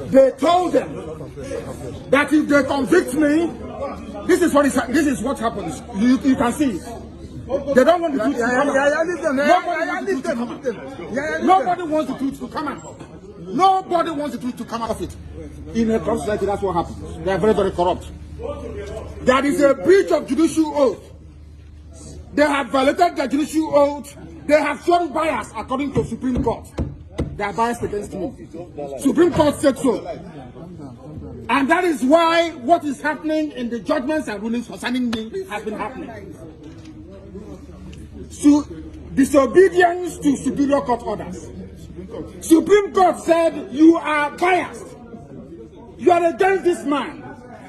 They told them that if they convict me, this is what happens. You can see it. They don't want the truth to come out. Nobody wants the truth to come out. Nobody wants the truth to come out of it. In a country like that's what happens. They are very, very corrupt. There is a breach of judicial oath. They have violated the judicial oath. They have shown bias according to Supreme Court. They are biased against me. Supreme Court said so. And that is why what is happening in the judgments and rulings concerning me has been happening. So, disobedience to superior court orders. Supreme Court said you are biased. You are against this man.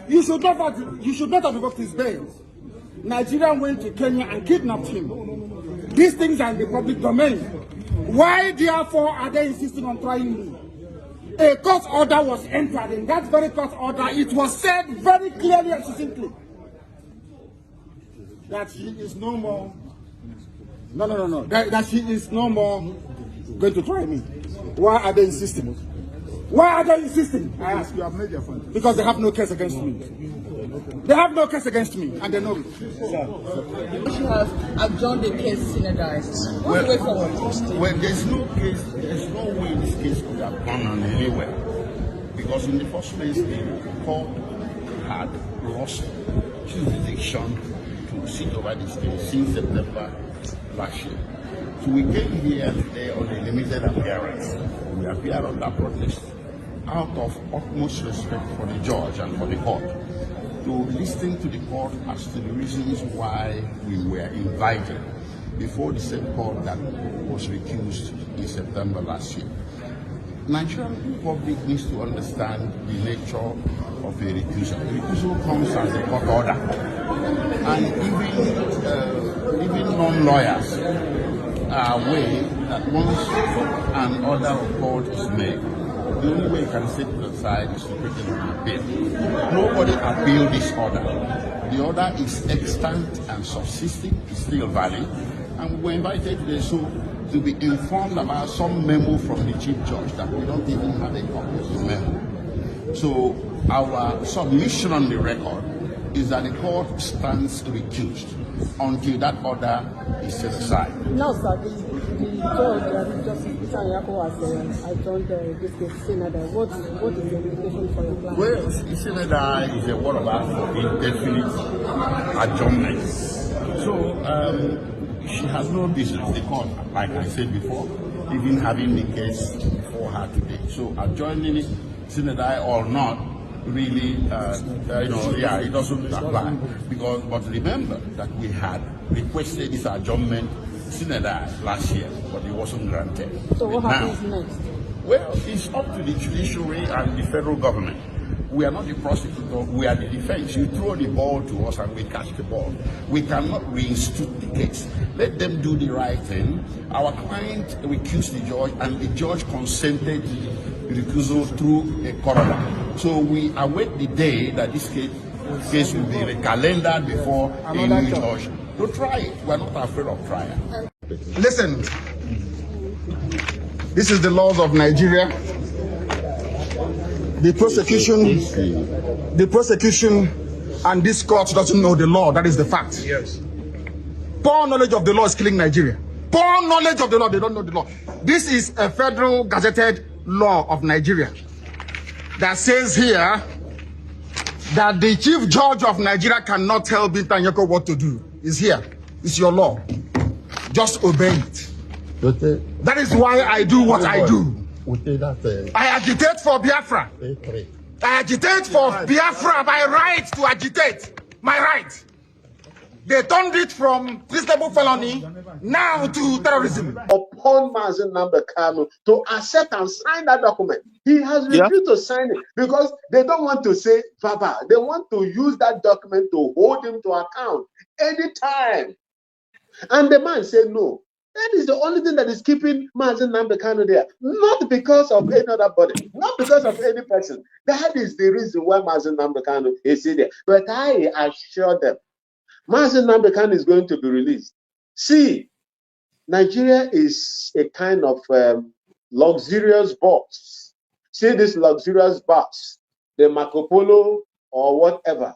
You should not have revoked his bail. Nigeria went to Kenya and kidnapped him. These things are in the public domain. Why, therefore, are they insisting on trying me? A court order was entered. In that very court order, it was said very clearly and succinctly that he is no more. No. That he is no more going to try me. Why are they insisting? Why are they insisting? I ask. You have made your point. Because they have no case against me. They have no case against me, and they know it. You should have adjourned the case synodized. What's the way forward? Well, there's no way this case could have gone on anywhere. Because in the first place, the court had lost jurisdiction to sit over this case since September last year. So we came here today on a limited appearance. We appeared on that protest out of utmost respect for the judge and for the court, to listen to the court as to the reasons why we were invited before the same court that was recused in September last year. Nigerian public needs to understand the nature of a recusal. A recusal comes as a court order, and even non-lawyers are aware that once an order of court is made, the only way you can sit to the side is to put it on appeal. Nobody appealed this order. The order is extant and subsisting, is still valid, and we were invited today to be informed about some memo from the Chief Judge that we don't even have a copy of the memo. So our submission on the record is that the court stands recused until that order is set aside. Now, sir, the judge, Justice Peter Nyako, has adjourned this case synodized. What is the implication for your plan? Well, synodized is a word of art for indefinite adjournment. So she has no business, the court, like I said before, even having the case before her today. So adjourning it, synodized or not, really, it doesn't apply. But remember that we had requested this adjournment synodized last year, but it wasn't granted. So what happens next? Well, it's up to the judiciary and the federal government. We are not the prosecutor, we are the defense. You throw the ball to us and we catch the ball. We cannot reinstitute the case. Let them do the right thing. Our client recused the judge, and the judge consented to the recusal through a coroner. So we await the day that this case will be recalendared before a new judge to try it. We are not afraid of trial. Listen, this is the laws of Nigeria. The prosecution and this court doesn't know the law. That is the fact. Yes. Poor knowledge of the law is killing Nigeria. Poor knowledge of the law, they don't know the law. This is a federal gazetted law of Nigeria that says here that the chief judge of Nigeria cannot tell Binta Nyako what to do. It's here. It's your law. Just obey it. That is why I do what I do. I agitate for Biafra. I agitate for Biafra, my right to agitate. My right. They turned it from treasonable felony now to terrorism. Upon Nnamdi Kanu to accept and sign that document, he has refused to sign it because they don't want to say Baba. They want to use that document to hold him to account anytime. And the man said no. That is the only thing that is keeping Nnamdi Kanu there. Not because of any other body, not because of any person. That is the reason why Nnamdi Kanu is there. But I assure them, Nnamdi Kanu is going to be released. See, Nigeria is a kind of luxurious box. see this luxurious bus, the Marco Polo or whatever,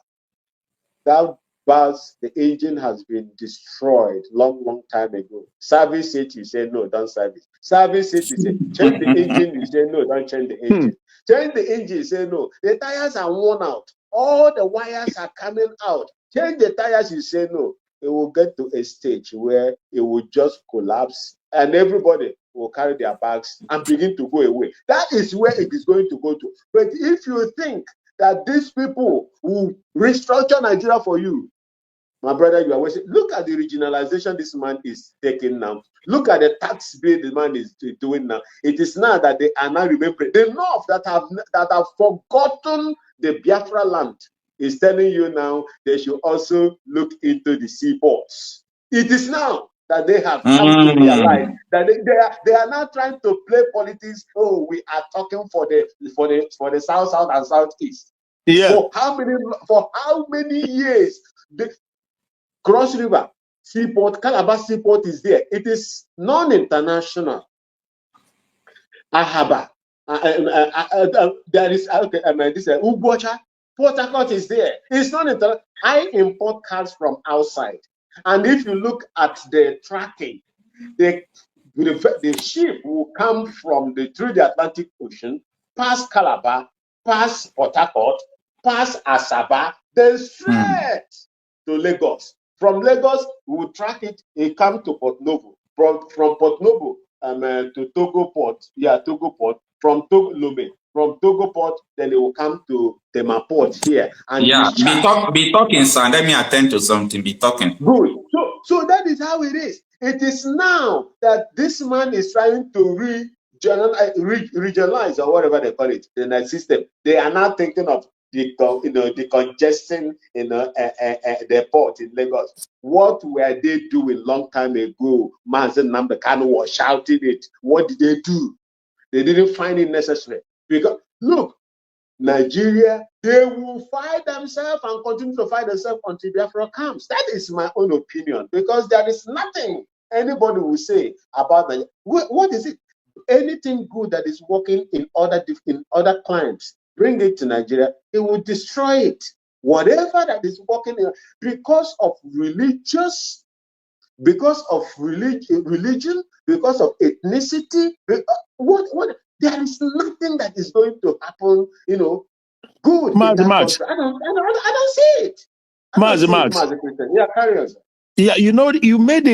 that bus, the engine has been destroyed long time ago. Service it, you say no, don't service. Service it, you say change the engine, you say no, don't change the engine. Change the engine, you say no. The tires are worn out. All the wires are coming out. Change the tires, you say no. It will get to a stage where it will just collapse and everybody will carry their bags and begin to go away. That is where it is going to go to. But if you think that these people will restructure Nigeria for you, my brother, you are wasting. Look at the regionalization this man is taking now. Look at the tax bill the man is doing now. It is now that they are now remembering. The North that have forgotten the Biafra land is telling you now they should also look into the seaports. It is now that they have come to realize that they are now trying to play politics. Oh, we are talking for the south and southeast. Yeah. For how many years? The Cross River Seaport, Calabar Seaport is there. It is non-international. Ahaba. There is this Ugbocha. Port Harcourt is there. It's non-international. I import cars from outside, and if you look at the tracking, the ship will come through the Atlantic Ocean, past Calabar, past Port Harcourt, past Asaba, then straight to Lagos. From Lagos, we will track it. It comes to Port Novo. From Port Novo to Togo Port. Yeah, Togo Port. From Togo Lomé. From Togo Port, then it will come to Tema Port here. And yeah, be talking, son. Let me attend to something. Be talking. Good. So that is how it is. It is now that this man is trying to regionalize or whatever they call it, the night system. They are now thinking of decongesting the port in Lagos. What were they doing long time ago? Nnamdi Kanu was shouting it. What did they do? They didn't find it necessary. Because look, Nigeria, they will fight themselves and continue to fight themselves until Biafra comes. That is my own opinion, because there is nothing anybody will say about that. What is it? Anything good that is working in other climes, bring it to Nigeria, it will destroy it. Whatever that is working in, because of religion, because of ethnicity, there is nothing that is going to happen, good in that country. I don't see it. Yeah, carry on. Yeah, you made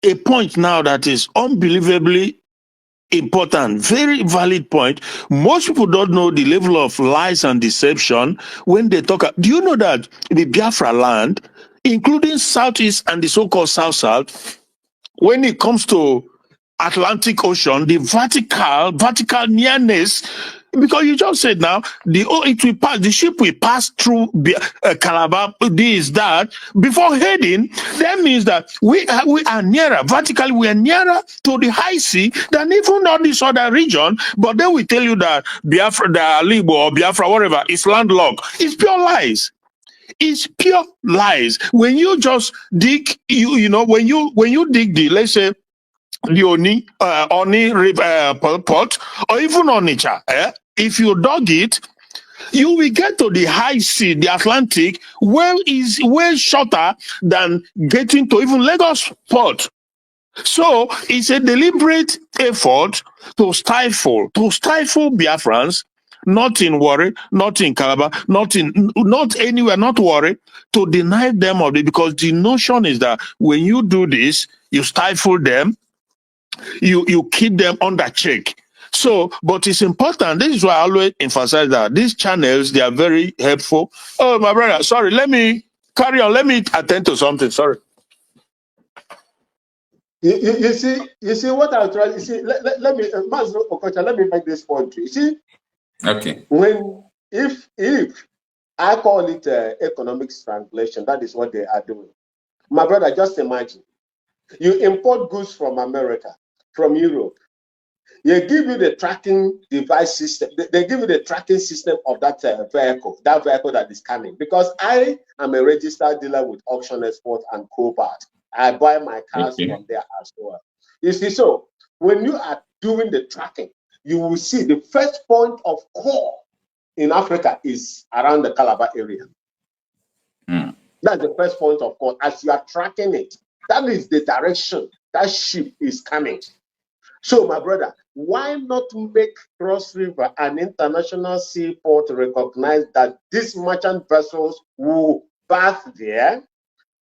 a point now that is unbelievably important, very valid point. Most people don't know the level of lies and deception when they talk. Do you know that the Biafra land, including Southeast and the so-called South, when it comes to Atlantic Ocean, the vertical nearness, because you just said now, the ship will pass through Calabar, that, before heading. That means that we are nearer, vertically, we are nearer to the high sea than even all this other region. But then we tell you that Biafra, the Igbo or Biafra, whatever, is landlocked. It's pure lies. It's pure lies. When you just dig, when you dig let's say, the Oni River Port, or even Onitsha, if you dug it, you will get to the high sea, the Atlantic, is way shorter than getting to even Lagos Port. So it's a deliberate effort to stifle Biafrans, not in Warri, not in Calabar, not anywhere, not Warri, to deny them of it, because the notion is that when you do this, you stifle them, you keep them under check. So, but it's important. This is why I always emphasize that these channels, they are very helpful. Oh, my brother, sorry, let me carry on. Let me attend to something. Sorry. You see what I'll try. You see, let me, let me make this point. You see, okay. If I call it economic strangulation, that is what they are doing. My brother, just imagine, you import goods from America, from Europe. They give you the tracking device system. They give you the tracking system of that vehicle that is coming. Because I am a registered dealer with Auction Export and Copart. I buy my cars from there as well. You see, so when you are doing the tracking, you will see the first point of call in Africa is around the Calabar area. That's the first point of call. As you are tracking it, that is the direction that ship is coming. So, my brother, why not make Cross River an international seaport recognize that these merchant vessels will berth there,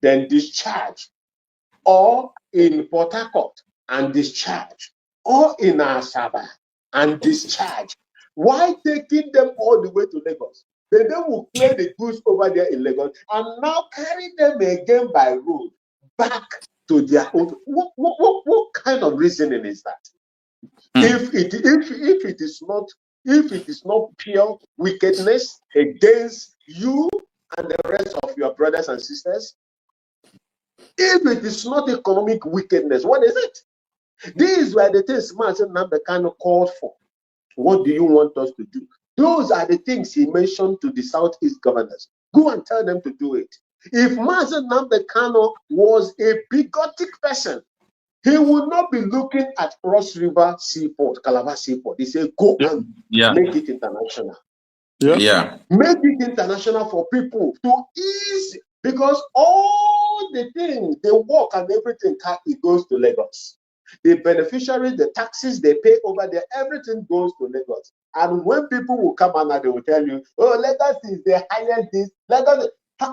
then discharge, or in Port Harcourt and discharge, or in Asaba and discharge? Why taking them all the way to Lagos? Then they will clear the goods over there in Lagos and now carry them again by road back to their own. What kind of reasoning is that? If it is not pure wickedness against you and the rest of your brothers and sisters, if it is not economic wickedness, what is it? These were the things Nnamdi Kanu called for. What do you want us to do? Those are the things he mentioned to the Southeast governors. Go and tell them to do it. If Nnamdi Kanu was a bigotic person, he would not be looking at Cross River Seaport, Calabar Seaport. He said, go and make it international. Make it international for people to ease, because all the things, the work and everything, it goes to Lagos. The beneficiaries, the taxes they pay over there, everything goes to Lagos. And when people will come and they will tell you, oh, Lagos is the highest this.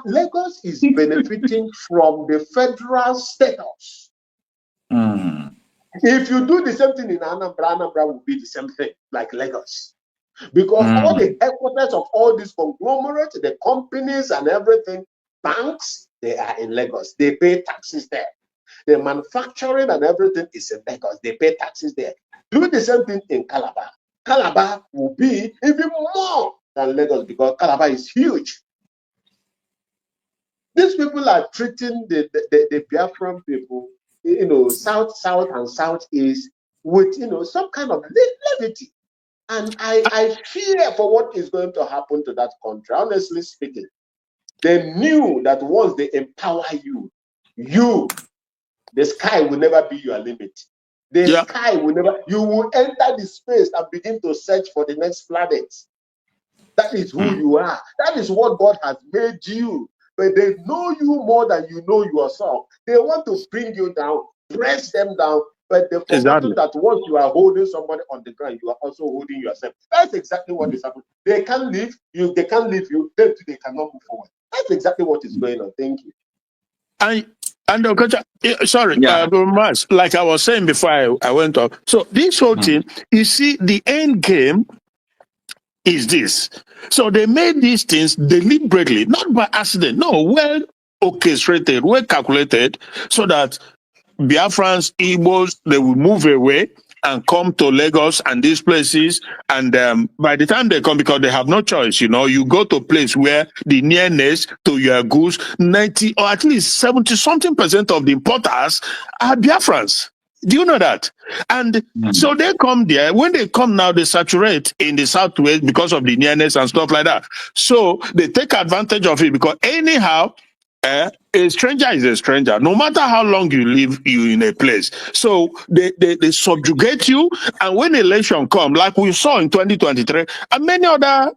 Lagos is benefiting from the federal status. If you do the same thing in Anambra will be the same thing like Lagos. Because all the headquarters of all these conglomerates, the companies and everything, banks, they are in Lagos. They pay taxes there. The manufacturing and everything is in Lagos. They pay taxes there. Do the same thing in Calabar. Calabar will be even more than Lagos because Calabar is huge. These people are treating the Biafran people, south and southeast with, some kind of levity. And I fear for what is going to happen to that country. Honestly speaking, they knew that once they empower you, the sky will never be your limit. The sky will never, you will enter the space and begin to search for the next planet. That is who you are. That is what God has made you. But they know you more than you know yourself. They want to bring you down, press them down, but they forget that once you are holding somebody on the ground, you are also holding yourself. That's exactly what is happening. They can't leave you, they cannot move forward. That's exactly what is going on. Thank you. And sorry, like I was saying before I went off. So this whole thing, you see, the end game is this. So they made these things deliberately, not by accident. No, well orchestrated, well calculated, so that Biafrans, Igbos, they will move away and come to Lagos and these places. And by the time they come, because they have no choice, you go to a place where the nearness to your goods, 90 or at least 70-something% of the importers are Biafrans. Do you know that? And so they come there. When they come now, they saturate in the southwest because of the nearness and stuff like that. So they take advantage of it because anyhow, a stranger is a stranger, no matter how long you live in a place. So they subjugate you, and when election come, like we saw in 2023 and many other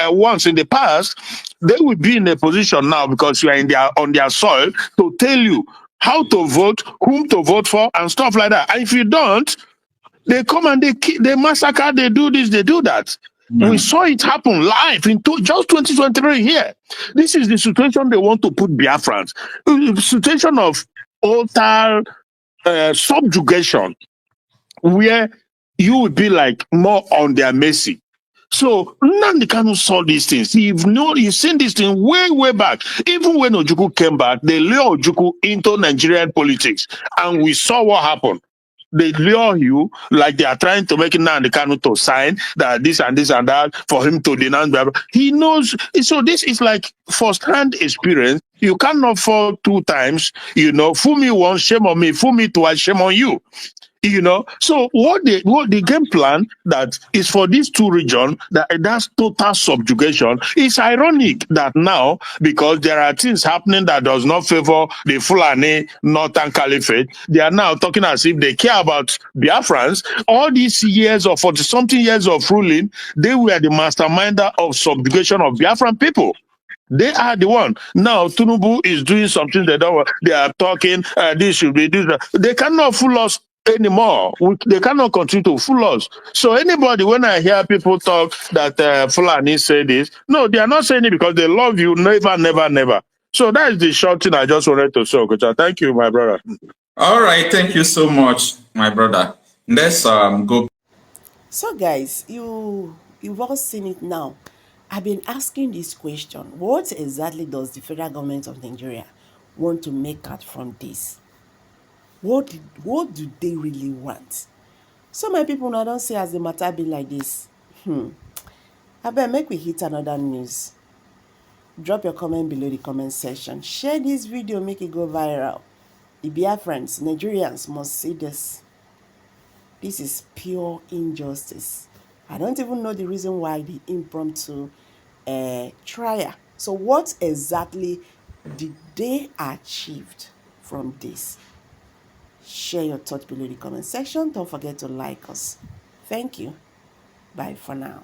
ones in the past, they will be in a position now because you are on their soil to tell you how to vote, whom to vote for, and stuff like that. And if you don't, they come and they massacre, they do this, they do that. We saw it happen live in just 2023 here. This is the situation they want to put Biafrans. The situation of total subjugation, where you would be like more on their mercy. So Nnamdi Kanu saw these things. You've seen this thing way back. Even when Ojukwu came back, they lured Ojukwu into Nigerian politics. And we saw what happened. They lure you like they are trying to make Nnamdi Kanu to sign that this and this and that for him to denounce. He knows. So this is like first-hand experience. You cannot fall 2 times. Fool me once, shame on me. Fool me twice, shame on you. You know, so what the game plan that is for these two regions, that's total subjugation. It's ironic that now, because there are things happening that does not favor the Fulani Northern Caliphate, they are now talking as if they care about Biafrans. All these years of 40-something years of ruling, they were the masterminder of subjugation of Biafran people. They are the one. Now, Tinubu is doing something they don't want. They are talking, this should be this. They cannot fool us anymore. They cannot continue to fool us. So anybody, when I hear people talk that Fulani say this, no, they are not saying it because they love you. Never, never, never. So that is the short thing I just wanted to say, Okucha. Thank you, my brother. All right, thank you so much, my brother. Let's go. So guys, you've all seen it now. I've been asking this question. What exactly does the federal government of Nigeria want to make out from this? What do they really want? So my people now don't say as the matter be like this. I better make we hit another news. Drop your comment below the comment section. Share this video, make it go viral. Ibia friends, Nigerians must see this. This is pure injustice. I don't even know the reason why the impromptu trial. So what exactly did they achieve from this? Share your thoughts below the comment section. Don't forget to like us. Thank you. Bye for now.